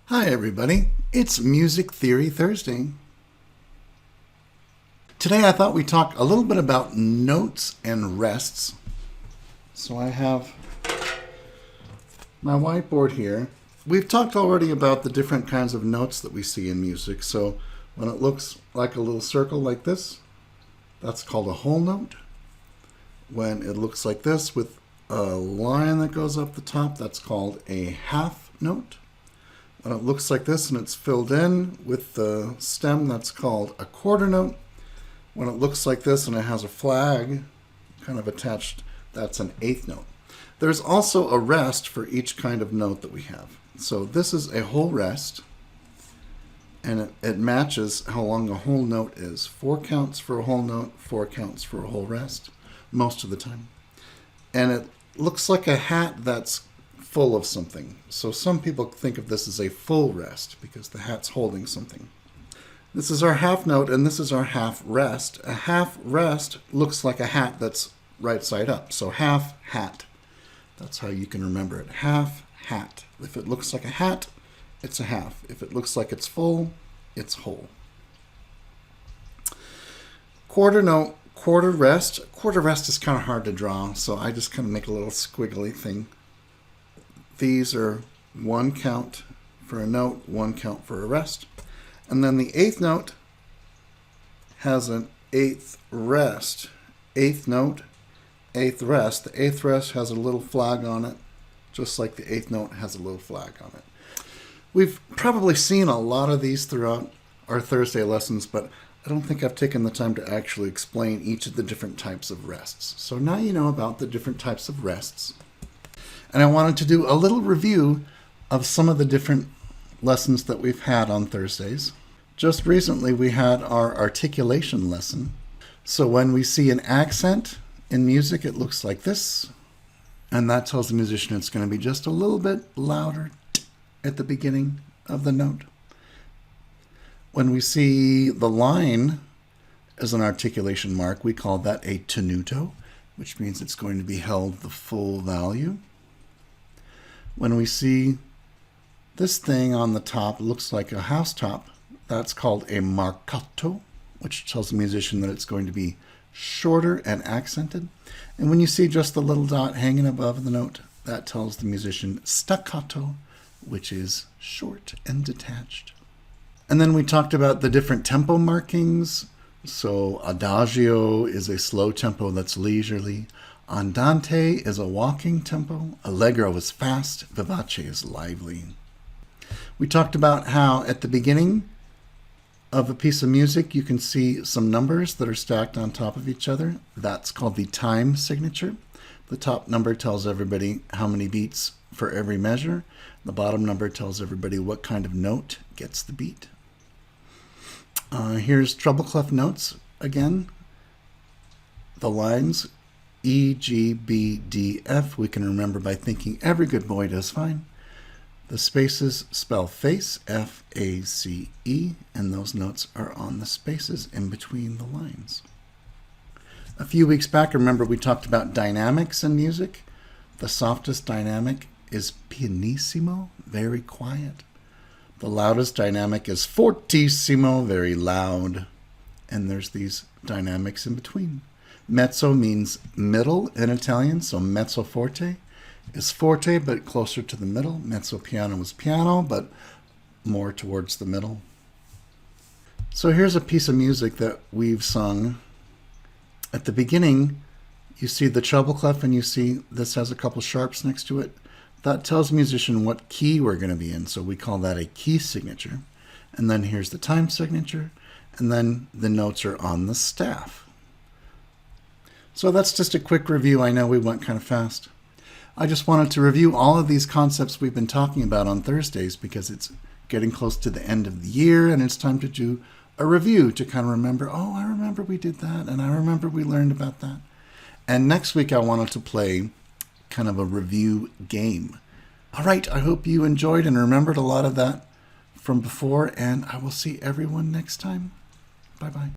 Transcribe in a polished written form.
Hi everybody, it's Music Theory Thursday. Today I thought we'd talk a little bit about notes and rests. So I have my whiteboard here. We've talked already about the different kinds of notes that we see in music. So when it looks like a little circle like this, that's called a whole note. When it looks like this with a line that goes up the top, that's called a half note. When it looks like this and it's filled in with the stem, that's called a quarter note. When it looks like this and it has a flag kind of attached, that's an eighth note. There's also a rest for each kind of note that we have. So this is a whole rest, and it matches how long a whole note is. 4 counts for a whole note, 4 counts for a whole rest, most of the time. And it looks like a hat that's full of something. So some people think of this as a full rest because the hat's holding something. This is our half note and this is our half rest. A half rest looks like a hat that's right side up. So half hat. That's how you can remember it. Half hat. If it looks like a hat, it's a half. If it looks like it's full, it's whole. Quarter note, quarter rest. Quarter rest is kind of hard to draw, so I just kind of make a little squiggly thing. These are 1 count for a note, 1 count for a rest. And then the eighth note has an eighth rest. Eighth note, eighth rest. The eighth rest has a little flag on it, just like the eighth note has a little flag on it. We've probably seen a lot of these throughout our Thursday lessons, but I don't think I've taken the time to actually explain each of the different types of rests. So now you know about the different types of rests. And I wanted to do a little review of some of the different lessons that we've had on Thursdays. Just recently we had our articulation lesson. So when we see an accent in music, it looks like this. And that tells the musician it's going to be just a little bit louder at the beginning of the note. When we see the line as an articulation mark, we call that a tenuto, which means it's going to be held the full value. When we see this thing on the top, looks like a housetop, that's called a marcato, which tells the musician that it's going to be shorter and accented. And when you see just the little dot hanging above the note, that tells the musician staccato, which is short and detached. And then we talked about the different tempo markings. So adagio is a slow tempo that's leisurely. Andante is a walking tempo. Allegro is fast. Vivace is lively. We talked about how at the beginning of a piece of music you can see some numbers that are stacked on top of each other. That's called the time signature. The top number tells everybody how many beats for every measure. The bottom number tells everybody what kind of note gets the beat. Here's treble clef notes again. The lines E, G, B, D, F, we can remember by thinking every good boy does fine. The spaces spell face, F-A-C-E, and those notes are on the spaces in between the lines. A few weeks back, remember we talked about dynamics in music. The softest dynamic is pianissimo, very quiet. The loudest dynamic is fortissimo, very loud. And there's these dynamics in between. Mezzo means middle in Italian, so mezzo forte is forte, but closer to the middle. Mezzo piano is piano, but more towards the middle. So here's a piece of music that we've sung. At the beginning, you see the treble clef, and you see this has a couple sharps next to it. That tells the musician what key we're going to be in, so we call that a key signature. And then here's the time signature, and then the notes are on the staff. So that's just a quick review. I know we went kind of fast. I just wanted to review all of these concepts we've been talking about on Thursdays because it's getting close to the end of the year and it's time to do a review to kind of remember, oh, I remember we did that and I remember we learned about that. And next week I wanted to play kind of a review game. All right, I hope you enjoyed and remembered a lot of that from before, and I will see everyone next time. Bye-bye.